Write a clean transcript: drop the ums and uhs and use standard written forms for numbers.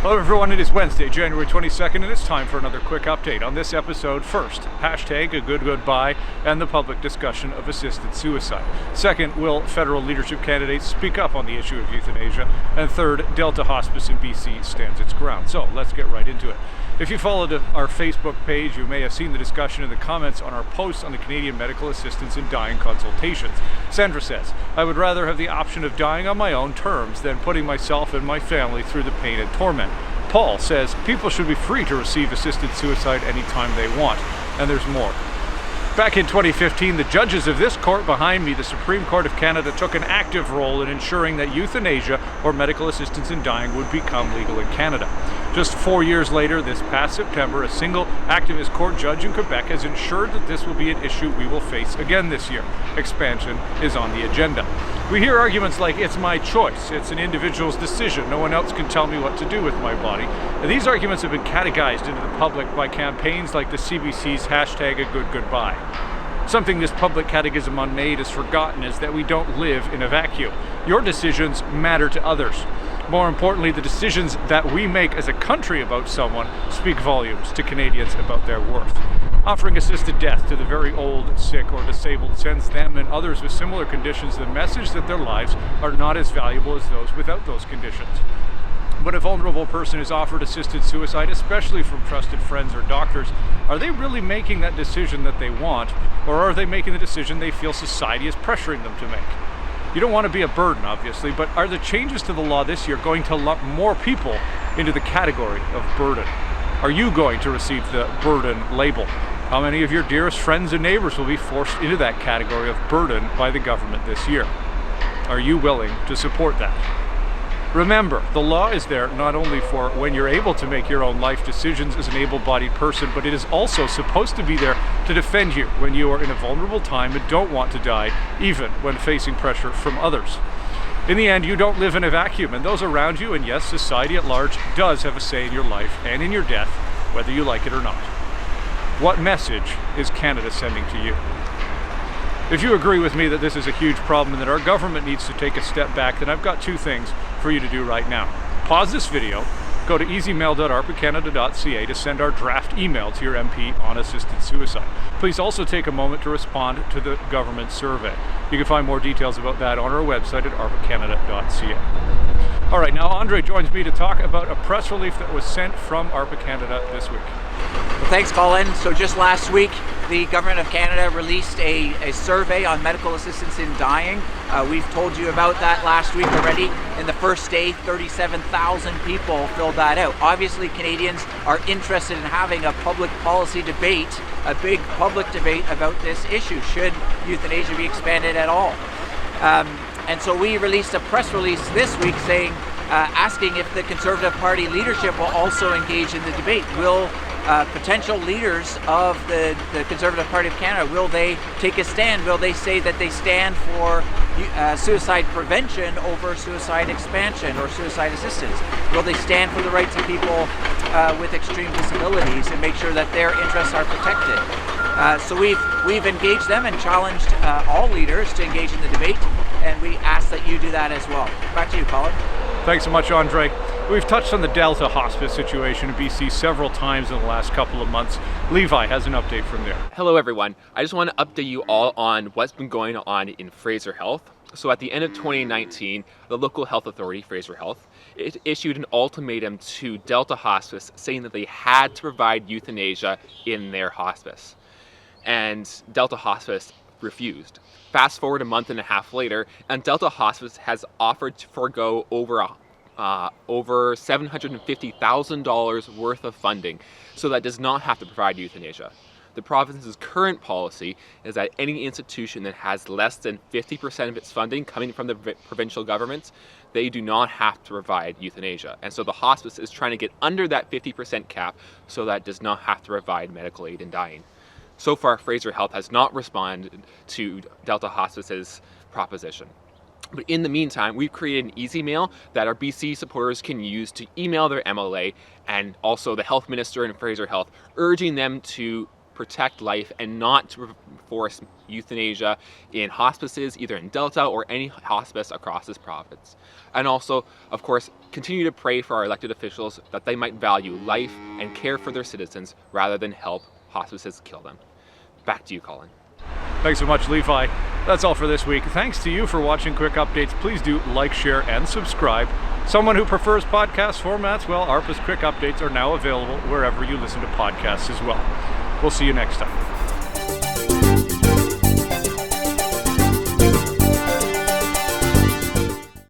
Hello everyone, it is Wednesday, January 22nd, and it's time for another quick update. On this episode, first, hashtag a good goodbye and the public discussion of assisted suicide. Second, will federal leadership candidates speak up on the issue of euthanasia? And third, Delta Hospice in BC stands its ground. So let's get right into it. If you followed our Facebook page, you may have seen the discussion in the comments on our posts on the Canadian Medical Assistance in Dying consultations. Sandra says, I would rather have the option of dying on my own terms than putting myself and my family through the pain and torment. Paul says, people should be free to receive assisted suicide anytime they want. And there's more. Back in 2015, the judges of this court behind me, the Supreme Court of Canada, took an active role in ensuring that euthanasia, or medical assistance in dying, would become legal in Canada. Just 4 years later, this past September, a single activist court judge in Quebec has ensured that this will be an issue we will face again this year. Expansion is on the agenda. We hear arguments like, it's my choice, it's an individual's decision, no one else can tell me what to do with my body. And these arguments have been catechized into the public by campaigns like the CBC's hashtag a good goodbye. Something this public catechism on MAID has forgotten is that we don't live in a vacuum. Your decisions matter to others. More importantly, the decisions that we make as a country about someone speak volumes to Canadians about their worth. Offering assisted death to the very old, sick, or disabled sends them and others with similar conditions the message that their lives are not as valuable as those without those conditions. When a vulnerable person is offered assisted suicide, especially from trusted friends or doctors, are they really making that decision that they want, or are they making the decision they feel society is pressuring them to make? You don't want to be a burden, obviously, but are the changes to the law this year going to lump more people into the category of burden? Are you going to receive the burden label? How many of your dearest friends and neighbors will be forced into that category of burden by the government this year? Are you willing to support that? Remember, the law is there not only for when you're able to make your own life decisions as an able-bodied person, but it is also supposed to be there to defend you when you are in a vulnerable time and don't want to die, even when facing pressure from others. In the end, you don't live in a vacuum, and those around you, and yes, society at large, does have a say in your life and in your death, whether you like it or not. What message is Canada sending to you? If you agree with me that this is a huge problem and that our government needs to take a step back, then I've got two things for you to do right now. Pause this video, go to easymail.arpacanada.ca to send our draft email to your MP on assisted suicide. Please also take a moment to respond to the government survey. You can find more details about that on our website at arpacanada.ca. All right, now Andre joins me to talk about a press release that was sent from ARPA Canada this week. Well, thanks, Colin. So just last week, the Government of Canada released a survey on medical assistance in dying. We've told you about that last week already. In the first day, 37,000 people filled that out. Obviously, Canadians are interested in having a public policy debate, a big public debate about this issue. Should euthanasia be expanded at all? And so we released a press release this week saying, asking if the Conservative Party leadership will also engage in the debate. Will potential leaders of the Conservative Party of Canada, will they take a stand? Will they say that they stand for suicide prevention over suicide expansion or suicide assistance? Will they stand for the rights of people with extreme disabilities and make sure that their interests are protected? So we've engaged them and challenged all leaders to engage in the debate, and we ask that you do that as well. Back to you, Colin. Thanks so much, Andre. We've touched on the Delta Hospice situation in BC several times in the last couple of months. Levi has an update from there. Hello everyone. I just want to update you all on what's been going on in Fraser Health. So at the end of 2019, the local health authority, Fraser Health, it issued an ultimatum to Delta Hospice saying that they had to provide euthanasia in their hospice. And Delta Hospice refused. Fast forward a month and a half later, and Delta Hospice has offered to forego over $750,000 worth of funding, so that does not have to provide euthanasia. The province's current policy is that any institution that has less than 50% of its funding coming from the provincial governments, they do not have to provide euthanasia. And so the hospice is trying to get under that 50% cap so that it does not have to provide medical aid in dying. So far, Fraser Health has not responded to Delta Hospice's proposition. But in the meantime, we've created an easy mail that our BC supporters can use to email their MLA and also the health minister and Fraser Health, urging them to protect life and not to force euthanasia in hospices, either in Delta or any hospice across this province. And also, of course, continue to pray for our elected officials that they might value life and care for their citizens rather than help hospices kill them. Back to you, Colin. Thanks so much, Levi. That's all for this week. Thanks to you for watching Quick Updates. Please do like, share, and subscribe. Someone who prefers podcast formats, well, ARPA's Quick Updates are now available wherever you listen to podcasts as well. We'll see you next time.